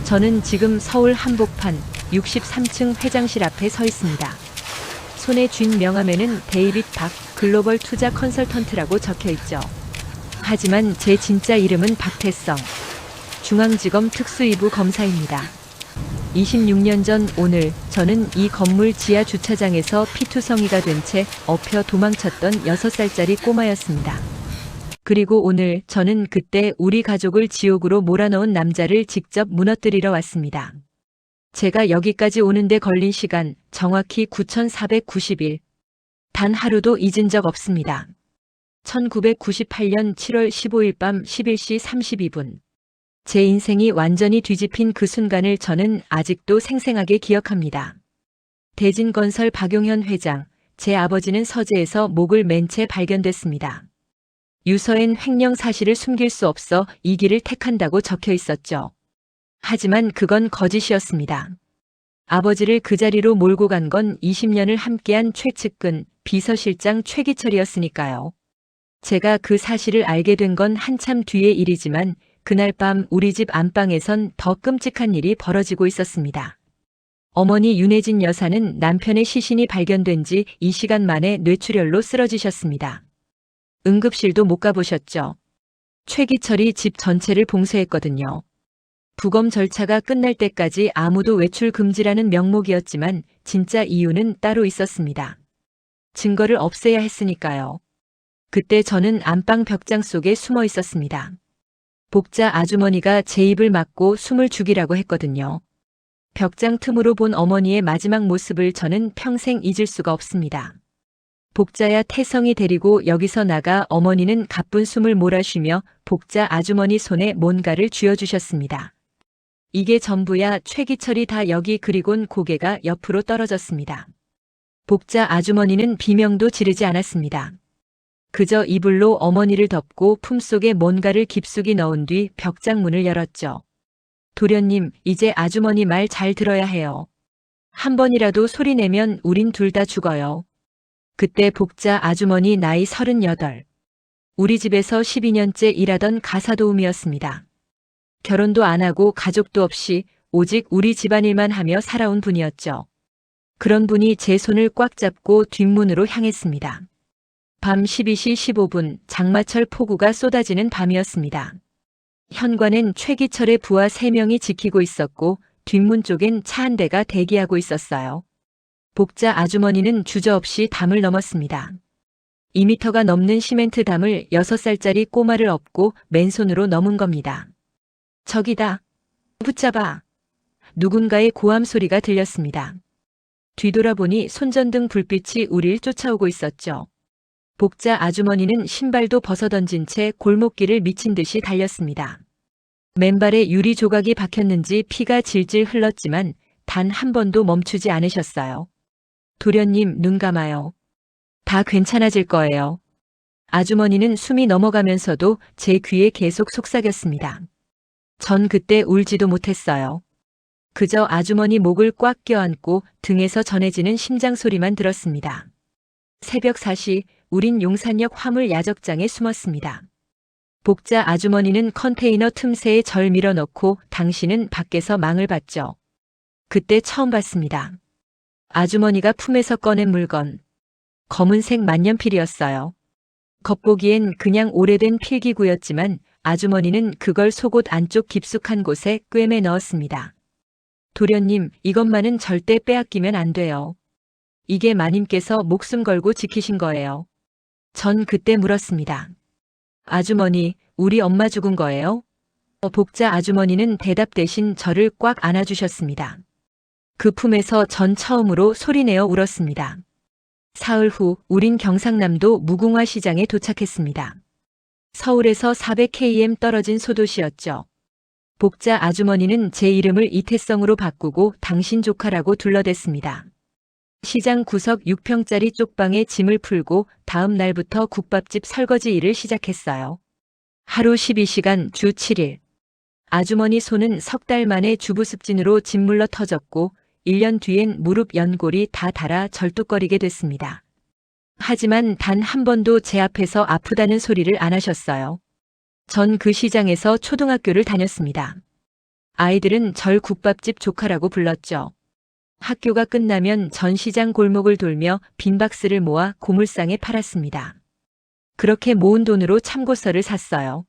저는 지금 서울 한복판 63층 회장실 앞에 서 있습니다. 손에 쥔 명함에는 데이빗 박 글로벌 투자 컨설턴트라고 적혀 있죠. 하지만 제 진짜 이름은 박태성, 중앙지검 특수이부 검사입니다. 26년 전 오늘 저는 이 건물 지하 주차장에서 피투성이가 된 채 엎혀 도망쳤던 6살짜리 꼬마였습니다. 그리고 오늘 저는 그때 우리 가족을 지옥으로 몰아넣은 남자를 직접 무너뜨리러 왔습니다. 제가 여기까지 오는데 걸린 시간 정확히 9,490일. 단 하루도 잊은 적 없습니다. 1998년 7월 15일 밤 11시 32분. 제 인생이 완전히 뒤집힌 그 순간을 저는 아직도 생생하게 기억합니다. 대진건설 박용현 회장, 제 아버지는 서재에서 목을 맨 채 발견됐습니다. 유서엔 횡령 사실을 숨길 수 없어 이 길을 택한다고 적혀 있었죠. 하지만 그건 거짓이었습니다. 아버지를 그 자리로 몰고 간 건 20년을 함께한 최측근, 비서실장 최기철이었으니까요. 제가 그 사실을 알게 된 건 한참 뒤의 일이지만 그날 밤 우리 집 안방에선 더 끔찍한 일이 벌어지고 있었습니다. 어머니 윤혜진 여사는 남편의 시신이 발견된 지 2시간 만에 뇌출혈로 쓰러지셨습니다. 응급실도 못 가보셨죠? 최기철이 집 전체를 봉쇄했거든요. 부검 절차가 끝날 때까지 아무도 외출 금지라는 명목이었지만 진짜 이유는 따로 있었습니다. 증거를 없애야 했으니까요. 그때 저는 안방 벽장 속에 숨어 있었습니다. 복자 아주머니가 제 입을 막고 숨을 죽이라고 했거든요. 벽장 틈으로 본 어머니의 마지막 모습을 저는 평생 잊을 수가 없습니다. 복자야 태성이 데리고 여기서 나가. 어머니는 가쁜 숨을 몰아쉬며 복자 아주머니 손에 뭔가를 쥐어주셨습니다. 이게 전부야. 최기철이 다 여기. 그리곤 고개가 옆으로 떨어졌습니다. 복자 아주머니는 비명도 지르지 않았습니다. 그저 이불로 어머니를 덮고 품속에 뭔가를 깊숙이 넣은 뒤 벽장문을 열었죠. 도련님, 이제 아주머니 말 잘 들어야 해요. 한 번이라도 소리 내면 우린 둘 다 죽어요. 그때 복자 아주머니 나이 38. 우리 집에서 12년째 일하던 가사도우미였습니다. 결혼도 안 하고 가족도 없이 오직 우리 집안일만 하며 살아온 분이었죠. 그런 분이 제 손을 꽉 잡고 뒷문으로 향했습니다. 밤 12시 15분 장마철 폭우가 쏟아지는 밤이었습니다. 현관엔 최기철의 부하 3명이 지키고 있었고 뒷문 쪽엔 차 한 대가 대기하고 있었어요. 복자 아주머니는 주저없이 담을 넘었습니다. 2미터가 넘는 시멘트 담을 6살짜리 꼬마를 업고 맨손으로 넘은 겁니다. 저기다. 붙잡아. 누군가의 고함 소리가 들렸습니다. 뒤돌아보니 손전등 불빛이 우릴 쫓아오고 있었죠. 복자 아주머니는 신발도 벗어던진 채 골목길을 미친 듯이 달렸습니다. 맨발에 유리 조각이 박혔는지 피가 질질 흘렀지만 단 한 번도 멈추지 않으셨어요. 도련님, 눈 감아요. 다 괜찮아질 거예요. 아주머니는 숨이 넘어가면서도 제 귀에 계속 속삭였습니다. 전 그때 울지도 못했어요. 그저 아주머니 목을 꽉 껴안고 등에서 전해지는 심장 소리만 들었습니다. 새벽 4시 우린 용산역 화물 야적장에 숨었습니다. 복자 아주머니는 컨테이너 틈새에 절 밀어넣고 당신은 밖에서 망을 봤죠. 그때 처음 봤습니다. 아주머니가 품에서 꺼낸 물건. 검은색 만년필이었어요. 겉보기엔 그냥 오래된 필기구였지만 아주머니는 그걸 속옷 안쪽 깊숙한 곳에 꿰매 넣었습니다. 도련님, 이것만은 절대 빼앗기면 안 돼요. 이게 마님께서 목숨 걸고 지키신 거예요. 전 그때 물었습니다. 아주머니, 우리 엄마 죽은 거예요? 복자 아주머니는 대답 대신 저를 꽉 안아주셨습니다. 그 품에서 전 처음으로 소리내어 울었습니다. 사흘 후 우린 경상남도 무궁화 시장에 도착했습니다. 서울에서 400km 떨어진 소도시였죠. 복자 아주머니는 제 이름을 이태성으로 바꾸고 당신 조카라고 둘러댔습니다. 시장 구석 6평짜리 쪽방에 짐을 풀고 다음 날부터 국밥집 설거지 일을 시작했어요. 하루 12시간 주 7일. 아주머니 손은 석 달 만에 주부습진으로 짓물러 터졌고 1년 뒤엔 무릎 연골이 다 닳아 절뚝거리게 됐습니다. 하지만 단 한 번도 제 앞에서 아프다는 소리를 안 하셨어요. 전 그 시장에서 초등학교를 다녔습니다. 아이들은 절 국밥집 조카라고 불렀죠. 학교가 끝나면 전시장 골목을 돌며 빈 박스를 모아 고물상에 팔았습니다. 그렇게 모은 돈으로 참고서를 샀어요.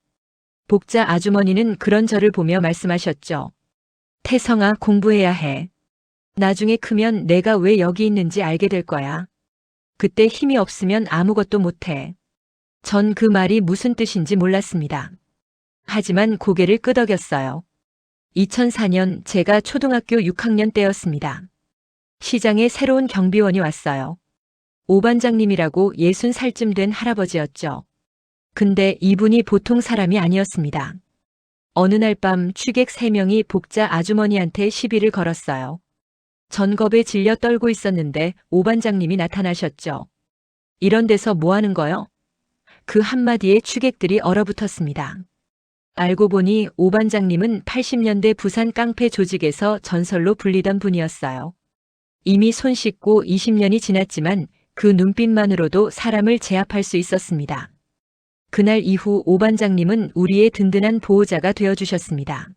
복자 아주머니는 그런 저를 보며 말씀하셨죠. 태성아, 공부해야 해. 나중에 크면 내가 왜 여기 있는지 알게 될 거야. 그때 힘이 없으면 아무것도 못해. 전 그 말이 무슨 뜻인지 몰랐습니다. 하지만 고개를 끄덕였어요. 2004년 제가 초등학교 6학년 때였습니다. 시장에 새로운 경비원이 왔어요. 오 반장님이라고 60살쯤 된 할아버지였죠. 근데 이분이 보통 사람이 아니었습니다. 어느 날 밤 취객 3명이 복자 아주머니한테 시비를 걸었어요. 전 겁에 질려 떨고 있었는데 오 반장님이 나타나셨죠. 이런 데서 뭐 하는 거요? 그 한마디에 취객들이 얼어붙었습니다. 알고 보니 오 반장님은 80년대 부산 깡패 조직에서 전설로 불리던 분이었어요. 이미 손 씻고 20년이 지났지만 그 눈빛만으로도 사람을 제압할 수 있었습니다. 그날 이후 오 반장님은 우리의 든든한 보호자가 되어주셨습니다.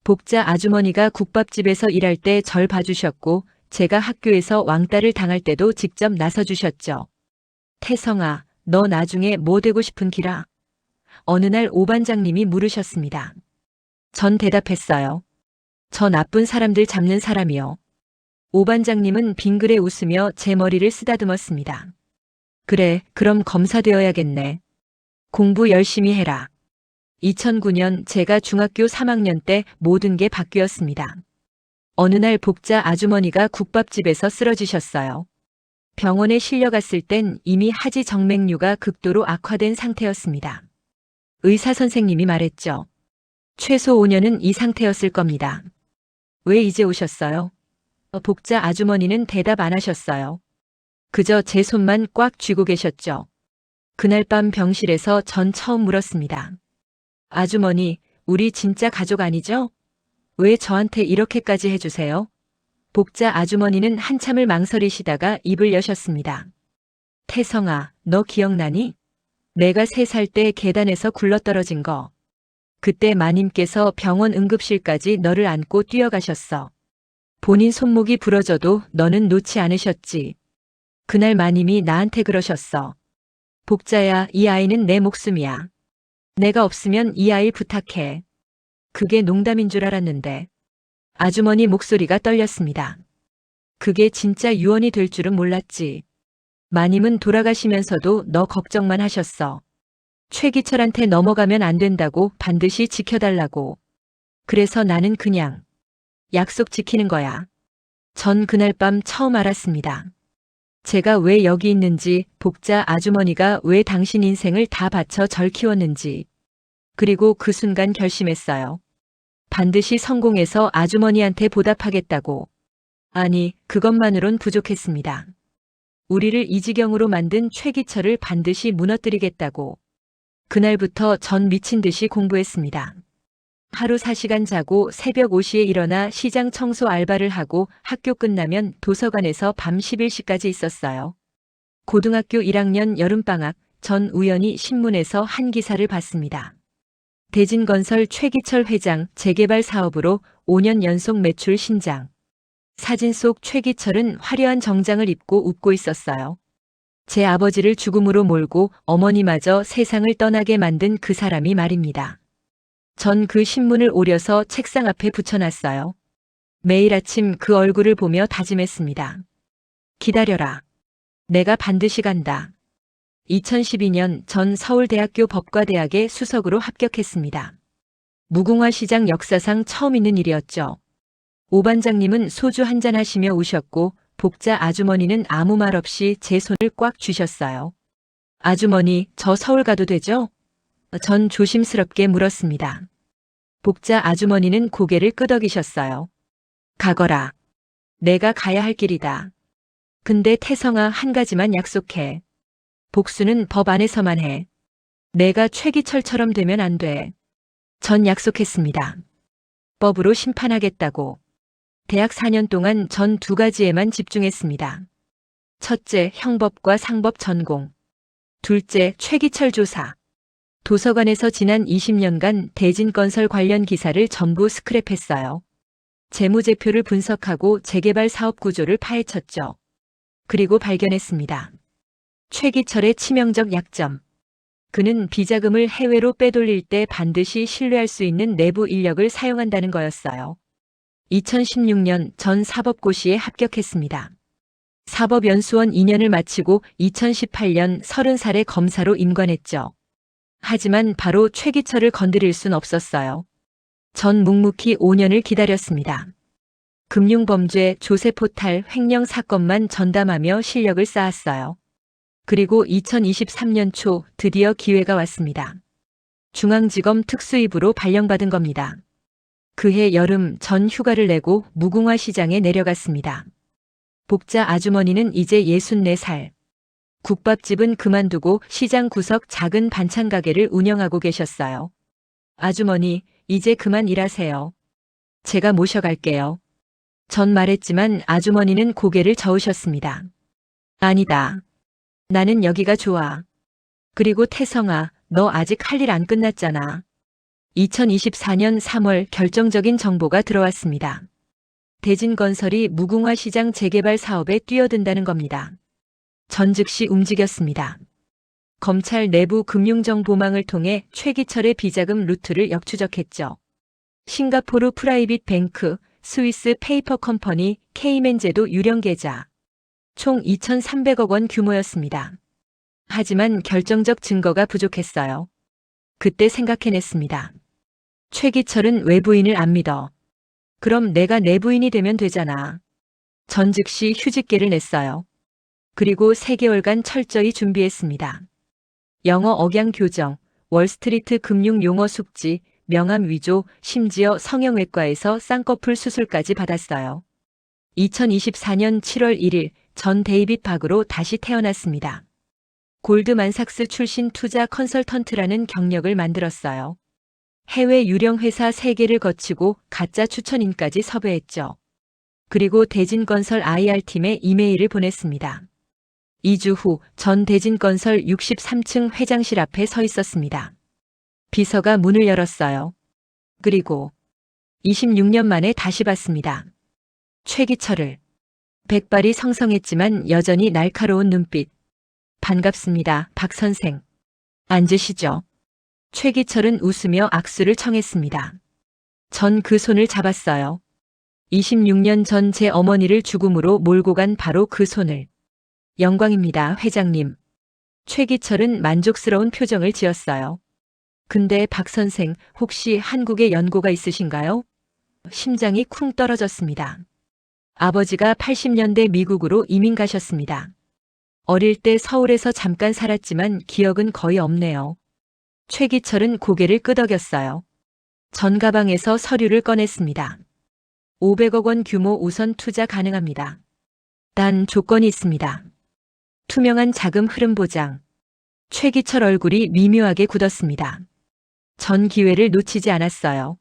복자 아주머니가 국밥집에서 일할 때 절 봐주셨고 제가 학교에서 왕따를 당할 때도 직접 나서주셨죠. 태성아, 너 나중에 뭐 되고 싶은 기라? 어느 날 오 반장님이 물으셨습니다. 전 대답했어요. 저 나쁜 사람들 잡는 사람이요. 오 반장님은 빙그레 웃으며 제 머리를 쓰다듬었습니다. 그래, 그럼 검사 되어야겠네. 공부 열심히 해라. 2009년 제가 중학교 3학년 때 모든 게 바뀌었습니다. 어느 날 복자 아주머니가 국밥집에서 쓰러지셨어요. 병원에 실려갔을 땐 이미 하지 정맥류가 극도로 악화된 상태였습니다. 의사 선생님이 말했죠. 최소 5년은 이 상태였을 겁니다. 왜 이제 오셨어요? 복자 아주머니는 대답 안 하셨어요. 그저 제 손만 꽉 쥐고 계셨죠. 그날 밤 병실에서 전 처음 물었습니다. 아주머니, 우리 진짜 가족 아니죠? 왜 저한테 이렇게까지 해주세요? 복자 아주머니는 한참을 망설이시다가 입을 여셨습니다. 태성아, 너 기억나니? 내가 3살 때 계단에서 굴러떨어진 거. 그때 마님께서 병원 응급실까지 너를 안고 뛰어가셨어. 본인 손목이 부러져도 너는 놓지 않으셨지. 그날 마님이 나한테 그러셨어. 복자야, 이 아이는 내 목숨이야. 내가 없으면 이 아이 부탁해. 그게 농담인 줄 알았는데. 아주머니 목소리가 떨렸습니다. 그게 진짜 유언이 될 줄은 몰랐지. 마님은 돌아가시면서도 너 걱정만 하셨어. 최기철한테 넘어가면 안 된다고 반드시 지켜달라고. 그래서 나는 그냥 약속 지키는 거야. 전 그날 밤 처음 알았습니다. 제가 왜 여기 있는지, 복자 아주머니가 왜 당신 인생을 다 바쳐 절 키웠는지. 그리고 그 순간 결심했어요. 반드시 성공해서 아주머니한테 보답하겠다고. 아니, 그것만으론 부족했습니다. 우리를 이 지경으로 만든 최기철을 반드시 무너뜨리겠다고. 그날부터 전 미친 듯이 공부했습니다. 하루 4시간 자고 새벽 5시에 일어나 시장 청소 알바를 하고 학교 끝나면 도서관에서 밤 11시까지 있었어요. 고등학교 1학년 여름방학, 전 우연히 신문에서 한 기사를 봤습니다. 대진건설 최기철 회장 재개발 사업으로 5년 연속 매출 신장. 사진 속 최기철은 화려한 정장을 입고 웃고 있었어요. 제 아버지를 죽음으로 몰고 어머니마저 세상을 떠나게 만든 그 사람이 말입니다. 전 그 신문을 오려서 책상 앞에 붙여놨어요. 매일 아침 그 얼굴을 보며 다짐했습니다. 기다려라. 내가 반드시 간다. 2012년 전 서울대학교 법과대학에 수석으로 합격했습니다. 무궁화 시장 역사상 처음 있는 일이었죠. 오 반장님은 소주 한잔 하시며 우셨고 복자 아주머니는 아무 말 없이 제 손을 꽉 쥐셨어요. 아주머니, 저 서울 가도 되죠? 전 조심스럽게 물었습니다. 복자 아주머니는 고개를 끄덕이셨어요. 가거라. 내가 가야 할 길이다. 근데 태성아, 한 가지만 약속해. 복수는 법 안에서만 해. 내가 최기철처럼 되면 안 돼. 전 약속했습니다. 법으로 심판하겠다고. 대학 4년 동안 전 2가지에만 집중했습니다. 첫째, 형법과 상법 전공. 둘째, 최기철 조사. 도서관에서 지난 20년간 대진건설 관련 기사를 전부 스크랩했어요. 재무제표를 분석하고 재개발 사업 구조를 파헤쳤죠. 그리고 발견했습니다. 최기철의 치명적 약점. 그는 비자금을 해외로 빼돌릴 때 반드시 신뢰할 수 있는 내부 인력을 사용한다는 거였어요. 2016년 전 사법고시에 합격했습니다. 사법연수원 2년을 마치고 2018년 30살의 검사로 임관했죠. 하지만 바로 최기철을 건드릴 순 없었어요. 전 묵묵히 5년을 기다렸습니다. 금융범죄, 조세포탈, 횡령 사건만 전담하며 실력을 쌓았어요. 그리고 2023년 초 드디어 기회가 왔습니다. 중앙지검 특수입으로 발령받은 겁니다. 그해 여름 전 휴가를 내고 무궁화 시장에 내려갔습니다. 복자 아주머니는 이제 64살. 국밥집은 그만두고 시장 구석 작은 반찬 가게를 운영하고 계셨어요. 아주머니, 이제 그만 일하세요. 제가 모셔갈게요. 전 말했지만 아주머니는 고개를 저으셨습니다. 아니다. 나는 여기가 좋아. 그리고 태성아, 너 아직 할 일 안 끝났잖아. 2024년 3월 결정적인 정보가 들어왔습니다. 대진건설이 무궁화 시장 재개발 사업에 뛰어든다는 겁니다. 전 즉시 움직였습니다. 검찰 내부 금융정보망을 통해 최기철의 비자금 루트를 역추적했죠. 싱가포르 프라이빗 뱅크, 스위스 페이퍼 컴퍼니, 케이맨 제도 유령 계좌. 총 2,300억 원 규모였습니다. 하지만 결정적 증거가 부족했어요. 그때 생각해냈습니다. 최기철은 외부인을 안 믿어. 그럼 내가 내부인이 되면 되잖아. 전 즉시 휴직계를 냈어요. 그리고 3개월간 철저히 준비했습니다. 영어 억양 교정, 월스트리트 금융 용어 숙지, 명함 위조, 심지어 성형외과에서 쌍꺼풀 수술까지 받았어요. 2024년 7월 1일 전 데이빗 박으로 다시 태어났습니다. 골드만삭스 출신 투자 컨설턴트라는 경력을 만들었어요. 해외 유령 회사 3개를 거치고 가짜 추천인까지 섭외했죠. 그리고 대진건설 IR팀에 이메일을 보냈습니다. 2주 후 전 대진건설 63층 회장실 앞에 서 있었습니다. 비서가 문을 열었어요. 그리고 26년 만에 다시 봤습니다. 최기철을. 백발이 성성했지만 여전히 날카로운 눈빛. 반갑습니다, 박 선생. 앉으시죠. 최기철은 웃으며 악수를 청했습니다. 전 그 손을 잡았어요. 26년 전 제 어머니를 죽음으로 몰고 간 바로 그 손을. 영광입니다, 회장님. 최기철은 만족스러운 표정을 지었어요. 근데 박 선생, 혹시 한국에 연고가 있으신가요? 심장이 쿵 떨어졌습니다. 아버지가 80년대 미국으로 이민 가셨습니다. 어릴 때 서울에서 잠깐 살았지만 기억은 거의 없네요. 최기철은 고개를 끄덕였어요. 전 가방에서 서류를 꺼냈습니다. 500억 원 규모 우선 투자 가능합니다. 단 조건이 있습니다. 투명한 자금 흐름 보장. 최기철 얼굴이 미묘하게 굳었습니다. 전 기회를 놓치지 않았어요.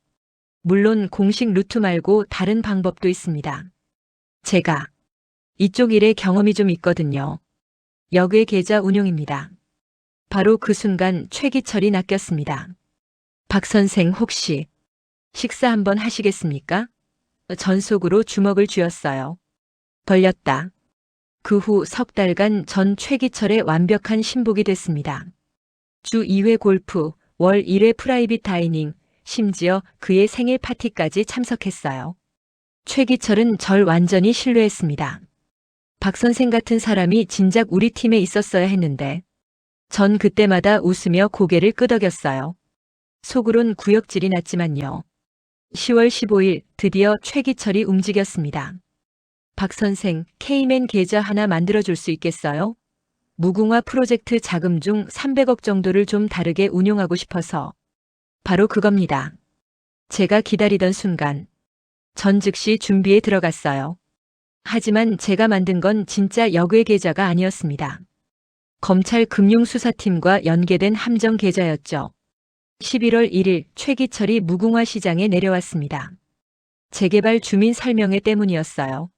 물론 공식 루트 말고 다른 방법도 있습니다. 제가 이쪽 일에 경험이 좀 있거든요. 역외 계좌 운용입니다. 바로 그 순간 최기철이 낚였습니다. 박 선생 혹시 식사 한번 하시겠습니까? 전속으로 주먹을 쥐었어요. 걸렸다. 그 후 석 달간 전 최기철의 완벽한 신복이 됐습니다. 주 2회 골프, 월 1회 프라이빗 다이닝, 심지어 그의 생일 파티까지 참석했어요. 최기철은 절 완전히 신뢰했습니다. 박 선생 같은 사람이 진작 우리 팀에 있었어야 했는데 전 그때마다 웃으며 고개를 끄덕였어요. 속으론 구역질이 났지만요. 10월 15일 드디어 최기철이 움직였습니다. 박 선생, 케이맨 계좌 하나 만들어줄 수 있겠어요? 무궁화 프로젝트 자금 중 300억 정도를 좀 다르게 운용하고 싶어서. 바로 그겁니다. 제가 기다리던 순간 전 즉시 준비에 들어갔어요. 하지만 제가 만든 건 진짜 역외 계좌가 아니었습니다. 검찰 금융수사팀과 연계된 함정 계좌였죠. 11월 1일 최기철이 무궁화 시장에 내려왔습니다. 재개발 주민 설명회 때문이었어요.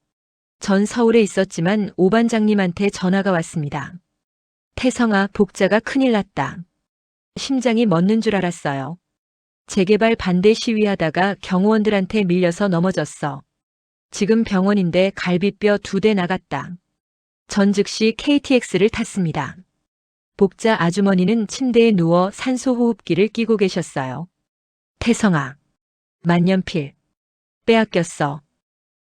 전 서울에 있었지만 오 반장님한테 전화가 왔습니다. 태성아, 복자가 큰일 났다. 심장이 멎는 줄 알았어요. 재개발 반대 시위하다가 경호원들한테 밀려서 넘어졌어. 지금 병원인데 갈비뼈 2대 나갔다. 전 즉시 KTX를 탔습니다. 복자 아주머니는 침대에 누워 산소호흡기를 끼고 계셨어요. 태성아, 만년필. 빼앗겼어.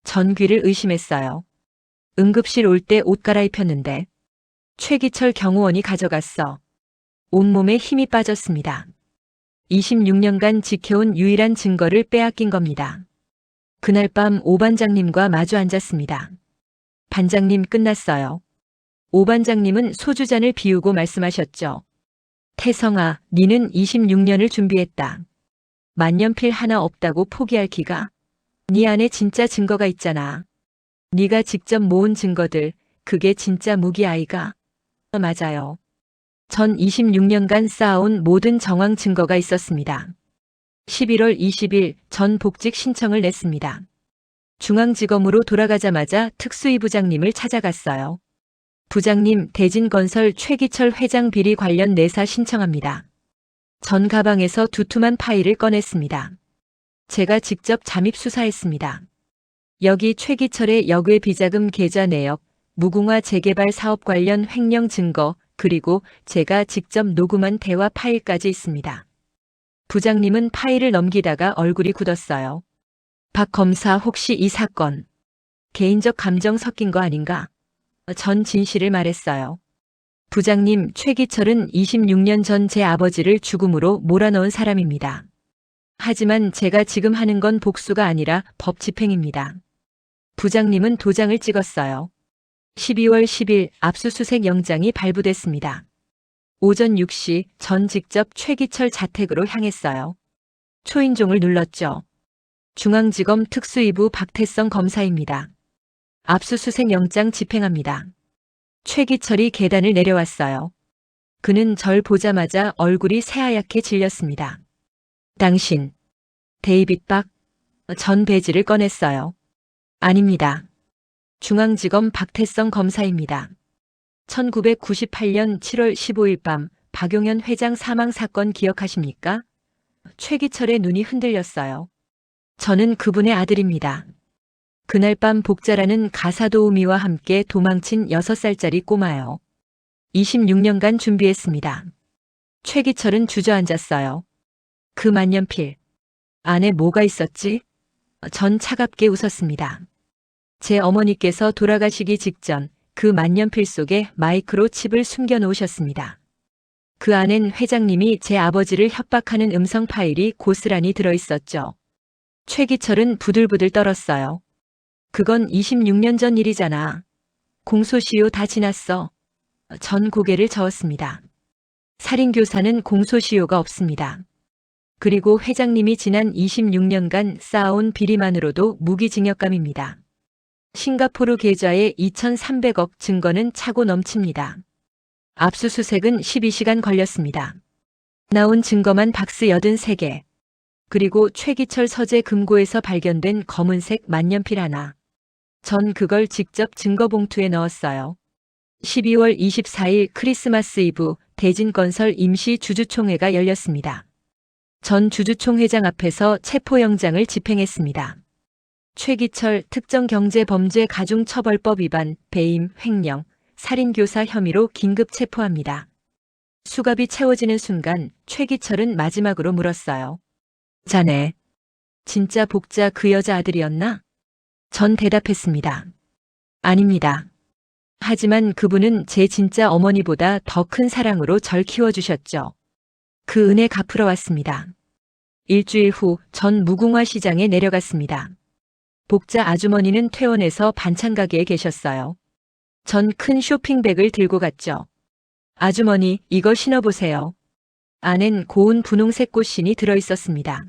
전 귀를 의심했어요. 응급실 올 때 옷 갈아입혔는데 최기철 경호원이 가져갔어. 온몸에 힘이 빠졌습니다. 26년간 지켜온 유일한 증거를 빼앗긴 겁니다. 그날 밤 오 반장님과 마주 앉았습니다. 반장님 끝났어요. 오 반장님은 소주잔을 비우고 말씀하셨죠. 태성아, 니는 26년을 준비했다. 만년필 하나 없다고 포기할 기가? 니 안에 진짜 증거가 있잖아. 니가 직접 모은 증거들, 그게 진짜 무기 아이가? 맞아요. 전 26년간 쌓아온 모든 정황 증거가 있었습니다. 11월 20일 전 복직 신청을 냈습니다. 중앙지검으로 돌아가자마자 특수위 부장님을 찾아갔어요. 부장님, 대진건설 최기철 회장 비리 관련 내사 신청합니다. 전 가방에서 두툼한 파일을 꺼냈습니다. 제가 직접 잠입 수사했습니다. 여기 최기철의 역외 비자금 계좌 내역, 무궁화 재개발 사업 관련 횡령 증거, 그리고 제가 직접 녹음한 대화 파일까지 있습니다. 부장님은 파일을 넘기다가 얼굴이 굳었어요. 박 검사, 혹시 이 사건 개인적 감정 섞인 거 아닌가? 전 진실을 말했어요. 부장님, 최기철은 26년 전 제 아버지를 죽음으로 몰아넣은 사람입니다. 하지만 제가 지금 하는 건 복수가 아니라 법 집행입니다. 부장님은 도장을 찍었어요. 12월 10일 압수수색 영장이 발부됐습니다. 오전 6시 전 직접 최기철 자택으로 향했어요. 초인종을 눌렀죠. 중앙지검 특수위부 박태성 검사입니다. 압수수색 영장 집행합니다. 최기철이 계단을 내려왔어요. 그는 절 보자마자 얼굴이 새하얗게 질렸습니다. 당신, 데이빗 박, 전 배지를 꺼냈어요. 아닙니다. 중앙지검 박태성 검사입니다. 1998년 7월 15일 밤 박용현 회장 사망 사건 기억하십니까? 최기철의 눈이 흔들렸어요. 저는 그분의 아들입니다. 그날 밤 복자라는 가사도우미와 함께 도망친 6살짜리 꼬마요. 26년간 준비했습니다. 최기철은 주저앉았어요. 그 만년필. 안에 뭐가 있었지? 전 차갑게 웃었습니다. 제 어머니께서 돌아가시기 직전 그 만년필 속에 마이크로 칩을 숨겨 놓으셨습니다. 그 안엔 회장님이 제 아버지를 협박하는 음성 파일이 고스란히 들어있었죠. 최기철은 부들부들 떨었어요. 그건 26년 전 일이잖아. 공소시효 다 지났어. 전 고개를 저었습니다. 살인교사는 공소시효가 없습니다. 그리고 회장님이 지난 26년간 쌓아온 비리만으로도 무기징역감입니다. 싱가포르 계좌에 2,300억 증거는 차고 넘칩니다. 압수수색은 12시간 걸렸습니다. 나온 증거만 박스 83개. 그리고 최기철 서재 금고에서 발견된 검은색 만년필 하나. 전 그걸 직접 증거봉투에 넣었어요. 12월 24일 크리스마스 이브 대진건설 임시 주주총회가 열렸습니다. 전 주주총회장 앞에서 체포영장을 집행했습니다. 최기철 특정경제범죄 가중처벌법 위반, 배임, 횡령, 살인교사 혐의로 긴급 체포합니다. 수갑이 채워지는 순간 최기철은 마지막으로 물었어요. 자네, 진짜 복자 그 여자 아들이었나? 전 대답했습니다. 아닙니다. 하지만 그분은 제 진짜 어머니보다 더 큰 사랑으로 절 키워주셨죠. 그 은혜 갚으러 왔습니다. 일주일 후 전 무궁화 시장에 내려갔습니다. 복자 아주머니는 퇴원해서 반찬 가게에 계셨어요. 전 큰 쇼핑백을 들고 갔죠. 아주머니, 이거 신어보세요. 안엔 고운 분홍색 꽃신이 들어있었습니다.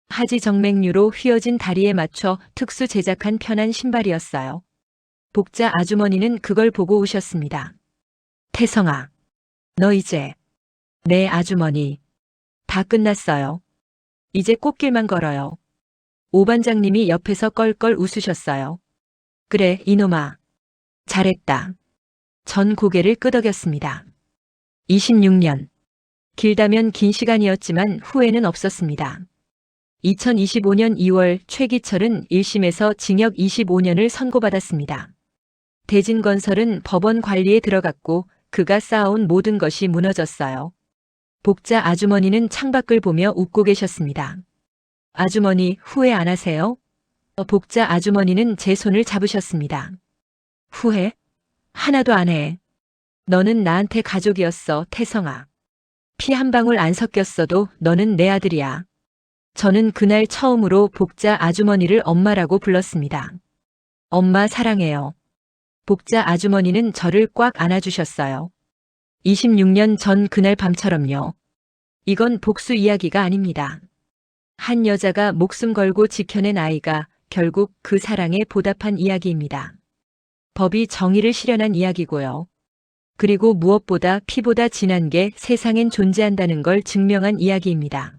하지 정맥류로 휘어진 다리에 맞춰 특수 제작한 편한 신발이었어요. 복자 아주머니는 그걸 보고 우셨습니다. 태성아, 너 이제 네 아주머니. 다 끝났어요. 이제 꽃길만 걸어요. 오 반장님이 옆에서 껄껄 웃으셨어요. 그래, 이놈아. 잘했다. 전 고개를 끄덕였습니다. 26년. 길다면 긴 시간이었지만 후회는 없었습니다. 2025년 2월 최기철은 1심에서 징역 25년을 선고받았습니다. 대진건설은 법원 관리에 들어갔고 그가 쌓아온 모든 것이 무너졌어요. 복자 아주머니는 창밖을 보며 웃고 계셨습니다. 아주머니, 후회 안 하세요? 복자 아주머니는 제 손을 잡으셨습니다. 후회? 하나도 안 해. 너는 나한테 가족이었어, 태성아. 피 한 방울 안 섞였어도 너는 내 아들이야. 저는 그날 처음으로 복자 아주머니를 엄마라고 불렀습니다. 엄마 사랑해요. 복자 아주머니는 저를 꽉 안아주셨어요. 26년 전 그날 밤처럼요. 이건 복수 이야기가 아닙니다. 한 여자가 목숨 걸고 지켜낸 아이가 결국 그 사랑에 보답한 이야기입니다. 법이 정의를 실현한 이야기고요. 그리고 무엇보다 피보다 진한 게 세상엔 존재한다는 걸 증명한 이야기입니다.